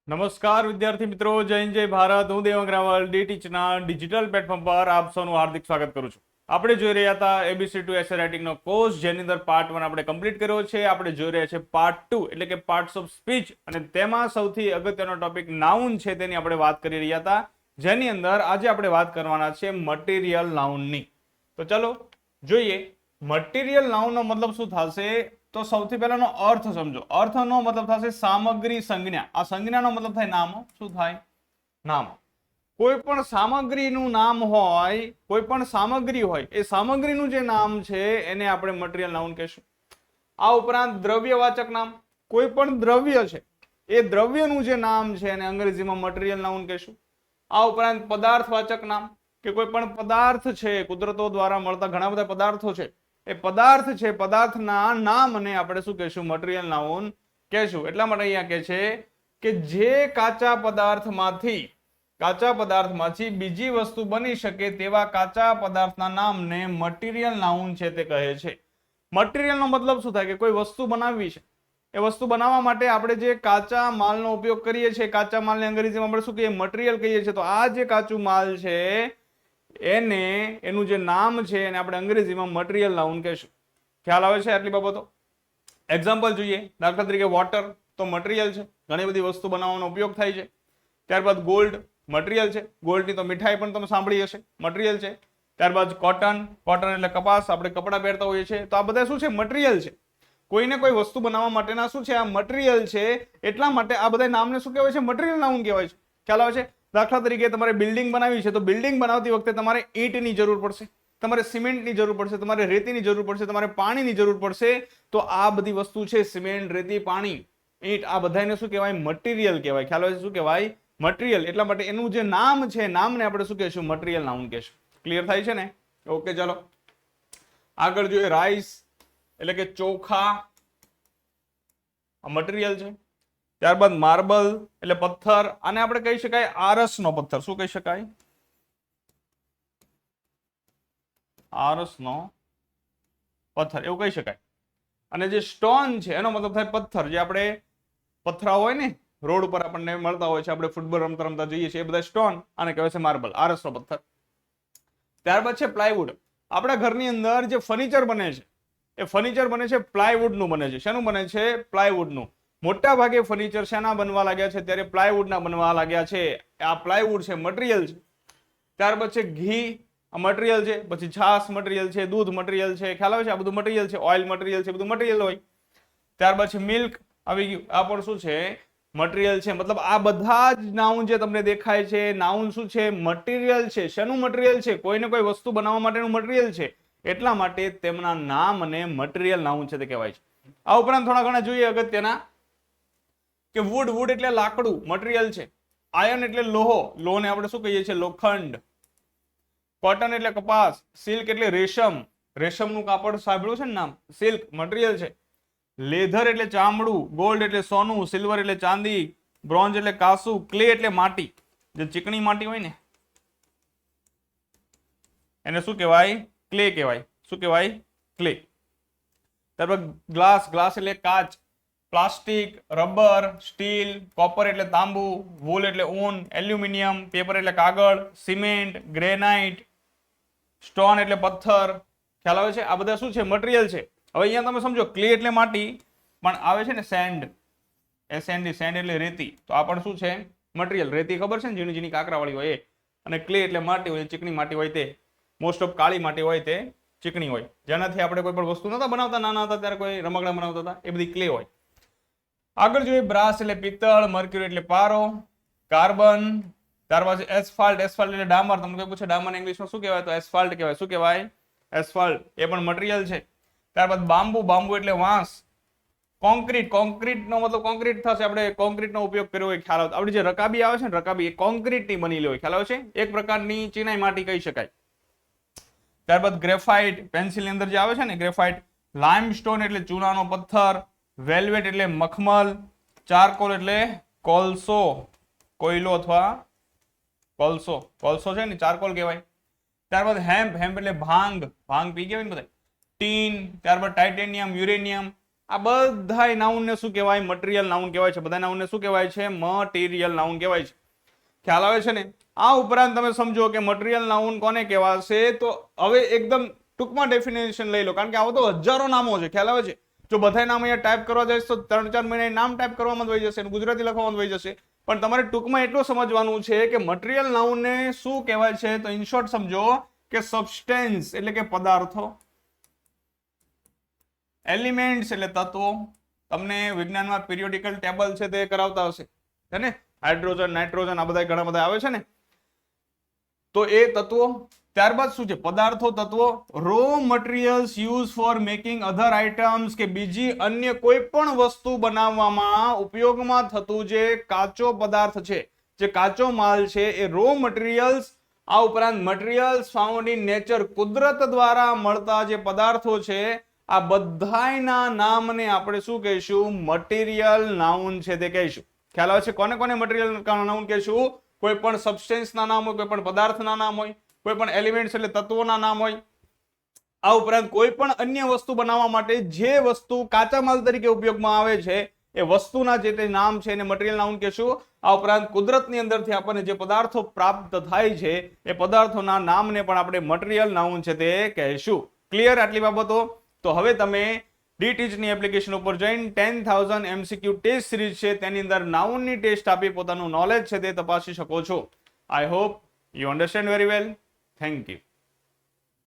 નમસ્કાર વિદ્યાર્થી મિત્રો, જય હિન્દ, જય ભારત. હું દેવાંગ રાવલ ડીટીચના ડિજિટલ પ્લેટફોર્મ પર આપ સૌનું હાર્દિક સ્વાગત કરું છું. આપણે જોઈ રહ્યા હતા એબીસી ટુ એસે રાઇટિંગનો કોર્સ, જેની અંદર પાર્ટ 1 આપણે કમ્પ્લીટ કર્યો છે. આપણે જોઈ રહ્યા છે પાર્ટ 2 એટલે કે પાર્ટ્સ ઓફ સ્પીચ, અને તેમાં સૌથી અગત્યનો ટોપિક નાઉન છે, તેની આપણે વાત કરી રહ્યા હતા. જેની અંદર આજે આપણે વાત કરવાના છે મટીરિયલ નાઉનની. તો ચાલો જોઈએ મટીરિયલ નાઉનનો મતલબ શું થશે. તો સૌથી પહેલાનો અર્થ સમજો. અર્થનો મતલબ થશે સામગ્રી સંજ્ઞા. આ સંજ્ઞાનો મતલબ થાય નામ. શું થાય? નામ. કોઈ પણ સામગ્રીનું નામ હોય, કોઈ પણ સામગ્રી હોય, એ સામગ્રીનું જે નામ છે એને આપણે મટીરિયલ નાઉન કહેશું. આ ઉપરાંત દ્રવ્યવાચક નામ. કોઈ પણ દ્રવ્ય છે એ દ્રવ્યનું જે નામ છે એને અંગ્રેજીમાં મટીરિયલ નાઉન કહેશું. આ ઉપરાંત પદાર્થવાચક નામ, કે કોઈ પણ પદાર્થ છે, કુદરતો દ્વારા મળતા ઘણા બધા પદાર્થો છે, એ પદાર્થ છે, પદાર્થના નામને આપણે શું કહેશું? મટીરિયલ નાઉન કહેશું. એટલા માટે અહીંયા કહે છે કે જે કાચા પદાર્થમાંથી બીજી વસ્તુ બની શકે તેવા કાચા પદાર્થના નામને મટીરિયલ નાઉન છે તે કહે છે. મટીરિયલનો મતલબ શું થાય? કે કોઈ વસ્તુ બનાવવી છે, એ વસ્તુ બનાવવા માટે આપણે જે કાચા માલનો ઉપયોગ કરીએ છીએ, કાચા માલને અંગ્રેજીમાં આપણે શું કહીએ? મટીરિયલ કહીએ છીએ. તો આ જે કાચું માલ છે એને, એનું જે નામ છે એને આપણે અંગ્રેજીમાં મટીરિયલ નાઉન કહેશું. ખ્યાલ આવે છે આટલી બાબતો? એક્ઝામ્પલ જોઈએ. દાખલા તરીકે વોટર તો મટીરિયલ છે, ઘણી બધી વસ્તુ બનાવવાનો ઉપયોગ થાય છે. ત્યારબાદ ગોલ્ડ મટીરિયલ છે, ગોલ્ડની તો મીઠાઈ પણ તમે સાંભળી હશે, મટીરિયલ છે. ત્યારબાદ કોટન એટલે કપાસ, આપણે કપડાં પહેરતા હોઈએ છીએ. તો આ બધા શું છે? મટીરિયલ છે. કોઈને કોઈ વસ્તુ બનાવવા માટેના શું છે? આ મટીરિયલ છે. એટલા માટે આ બધા નામને શું કહેવાય છે? મટીરિયલ નાઉન કહેવાય છે. ખ્યાલ આવે છે? દાખલા તરીકે તમારે બિલ્ડિંગ બનાવવી છે, તો બિલ્ડિંગ બનાવતી વખતે તમારે ઈંટની જરૂર પડશે, તમારે સિમેન્ટની જરૂર પડશે, તમારે રેતીની જરૂર પડશે, તમારે પાણીની જરૂર પડશે. તો આ બધી વસ્તુ છે, સિમેન્ટ, રેતી, પાણી, ઈંટ, આ બધાને શું કહેવાય? મટીરિયલ કહેવાય. ખ્યાલ આવે છે? શું કહેવાય? મટીરિયલ. એટલા માટે એનું જે નામ છે, નામને આપણે શું કહેશું? મટીરિયલ નાઉન કહેશું. ક્લિયર થાય છે ને? ઓકે, ચાલો આગળ જોઈએ. રાઈસ એટલે કે ચોખા, મટીરિયલ છે. ત્યારબાદ માર્બલ એટલે પથ્થર, આને આપણે કહી શકાય આરસનો પથ્થર. શું કહી શકાય? આરસનો પથ્થર એવું કહી શકાય. અને જે સ્ટોન છે એનો મતલબ થાય પથ્થર. જે આપણે પથ્થરા હોય ને રોડ ઉપર આપણને મળતા હોય છે, આપણે ફૂટબોલ રમતા રમતા જોઈએ છીએ, એ બધા સ્ટોન, આને કહેવાય છે માર્બલ, આરસનો પથ્થર. ત્યારબાદ છે પ્લાયવુડ. આપણા ઘરની અંદર જે ફર્નિચર બને છે, એ ફર્નિચર બને છે પ્લાયવુડનું બને છે. શેનું બને છે? પ્લાયવુડનું. મોટા ભાગે ફર્નિચર શેના બનવા લાગ્યા છે? ત્યારે પ્લાયવુડના બનવા લાગ્યા છે. આ પ્લાયવુડ છે, મટીરિયલ છે. ત્યારબાદ છે ઘી, મટીરિયલ છે. પછી છાશ મટીરિયલ છે, દૂધ મટીરિયલ છે. ખ્યાલ આવે છે? આ બધું મટીરિયલ છે. ઓઇલ મટીરિયલ છે, બધું મટીરિયલ હોય. ત્યારબાદ છે મિલ્ક આવી ગયું, આ પણ શું છે? મટીરિયલ છે. મતલબ આ બધા જ નાઉન જે તમને દેખાય છે, નાઉન શું છે? મટીરિયલ છે. શેનું મટીરિયલ છે? કોઈને કોઈ વસ્તુ બનાવવા માટેનું મટીરિયલ છે. એટલા માટે તેમના નામને મટીરિયલ નાઉન છે તે કહેવાય છે. આ ઉપરાંત થોડા ઘણા જોઈએ અગત્યના, કે વુડ એટલે લાકડું, મટીરિયલ છે. આયર્ન એટલે લોહો, લોહને આપણે શું કહીએ છીએ? લોખંડ. કોટન એટલે કપાસ. સિલ્ક એટલે રેશમ, રેશમનું કાપડ સાંભળ્યું છે ને નામ? સિલ્ક મટીરિયલ છે. લેધર એટલે ચામડું. ગોલ્ડ એટલે સોનું. સિલ્વર એટલે ચાંદી. બ્રોન્ઝ એટલે કાંસુ. ક્લે એટલે માટી, જે ચીકણી માટી હોય ને એને શું કહેવાય? ક્લે કહેવાય. શું કહેવાય? ક્લે. ત્યારબાદ ગ્લાસ એટલે કાચ. Plastic, rubber, steel. કોપર એટલે તાંબુ. વૂલ એટલે ઊન. એલ્યુમિનિયમ. પેપર એટલે કાગળ. Cement, granite. સ્ટોન એટલે પથ્થર. ખ્યાલ આવે છે? આ બધા શું છે? મટીરિયલ છે. હવે અહીંયા તમે સમજો, ક્લે એટલે માટી, પણ આવે છે ને સેન્ડ, SND, સેન્ડ એટલે રેતી. તો આ પણ શું છે? મટીરિયલ. રેતી ખબર છે ને, ઝીણી ઝીણી કાંકરાવાળી હોય એ. અને ક્લે એટલે માટી હોય, ચીકણી માટી હોય તે. મોસ્ટ ઓફ કાળી માટી હોય તે ચીકણી હોય, જેનાથી આપણે કોઈ પણ વસ્તુ નતા બનાવતા, નાના હતા ત્યારે કોઈ રમકડા બનાવતા હતા, એ બધી ક્લે હોય. આગળ જોઈએ બ્રાસ એટલે પિત્તળ. મર્ક્યુરી એટલે પારો. કાર્બન. ત્યારબાદ એસ્ફાલ્ટ. એસ્ફાલ્ટ એટલે ડામર. તમને કોઈ પૂછે ડામર ઇંગ્લિશમાં શું કહેવાય? તો એસ્ફાલ્ટ કહેવાય. શું કહેવાય? એસ્ફાલ્ટ. એ પણ મટીરિયલ છે. ત્યારબાદ બાંબુ. બાંબુ એટલે વાંસ. કોન્ક્રીટ. કોન્ક્રીટનો મતલબ કોન્ક્રીટ થશે, આપણે કોન્ક્રીટનો ઉપયોગ કર્યો હોય. ખ્યાલ આવે? આપણી જે રકાબી આવે છે ને, રકાબી એ કોન્ક્રીટની બનેલી હોય. ખ્યાલ આવે છે? એક પ્રકારની ચીનાઈ માટી કહી શકાય. ત્યારબાદ ગ્રેફાઇટ. પેન્સિલની અંદર જે આવે છે ને, ગ્રેફાઇટ. લાઇમસ્ટોન એટલે ચૂનાનો પથ્થર. વેલ્વેટ એટલે મખમલ. ચારકોલ એટલે કોલસો, કોયલો અથવા કોલસો. કોલસો છે ને ચારકોલ કહેવાય. ત્યારબાદ હેમ્પ. હેમ્પ એટલે ભાંગ, ભાંગ પી ગયા હોય ને બધા. ટીન. ત્યારબાદ ટાઇટેનિયમ, યુરેનિયમ. આ બધા નાઉનને શું કહેવાય? મટીરિયલ નાઉન કહેવાય છે. બધા નાઉનને શું કહેવાય છે? મટીરિયલ નાઉન કહેવાય છે. ખ્યાલ આવે છે ને? આ ઉપરાંત તમે સમજો કે મટીરિયલ નાઉન કોને કહેવાશે, તો હવે એકદમ ટૂંકમાં ડેફિનેશન લઈ લો, કારણ કે આવો તો હજારો નામો છે. ખ્યાલ આવે છે? જો બધા નામ અહીંયા ટાઈપ કરવા જાય તો 3-4 મહિના નામ ટાઈપ કરવામાં વહી જશે, ગુજરાતી લખવામાં વહી જશે. પણ તમારે ટૂંકમાં એટલું સમજવાનું છે કે મટીરિયલ નાઉનને શું કહેવાય છે, તો ઇન શોર્ટ સમજો કે સબસ્ટેન્સ એટલે કે પદાર્થો, એલિમેન્ટ્સ એટલે તત્વો. તમને વિજ્ઞાનમાં પિરિયોડિકલ ટેબલ છે તે કરાવતા હશે છે ને, હાઇડ્રોજન, નાઇટ્રોજન, આ બધા ઘણા બધા આવે છે ને, તો એ તત્વો. ત્યારબાદ શું છે? પદાર્થો, તત્વો. Raw materials use for making other items, કે બીજી અન્ય કોઈ પણ વસ્તુ બનાવવામાં ઉપયોગમાં થતું જે કાચો પદાર્થ છે, જે કાચો માલ છે, એ રો મટીરિયલ્સ. આ ઉપરાંત મટીરિયલ્સ ફાઉન્ડ ઇન નેચર, કુદરત દ્વારા મળતા જે પદાર્થો છે, આ બધાયના નામને આપણે શું કહીશું? મટીરિયલ નાઉન છે તે કહીશું. ખ્યાલ આવે છે? કોને કોને મટીરિયલ નાઉન કહીશું? કોઈ પણ સબસ્ટેન્સના નામ હોય, કોઈ પણ પદાર્થના નામ હોય, કોઈ પણ એલિમેન્ટ્સ એટલે તત્વોના નામ હોય. આ ઉપરાંત કોઈ પણ અન્ય વસ્તુ બનાવવા માટે જે વસ્તુ કાચા માલ તરીકે ઉપયોગમાં આવે છે, એ વસ્તુના જે તે નામ છે એને મટીરિયલ નાઉન કહીશું. આ ઉપરાંત કુદરતની અંદરથી આપણને જે પદાર્થો પ્રાપ્ત થાય છે, એ પદાર્થોના નામને પણ આપણે મટીરિયલ નાઉન છે તે કહીશું. ક્લિયર આટલી બાબતો? તો હવે તમે ડીટીચની એપ્લિકેશન ઉપર જઈને 10,000 MCQ ટેસ્ટ સિરીઝ છે તેની અંદર નાઉનની ટેસ્ટ આપી પોતાનું નોલેજ છે તે તપાસી શકો છો. I hope you understand very well. Thank you.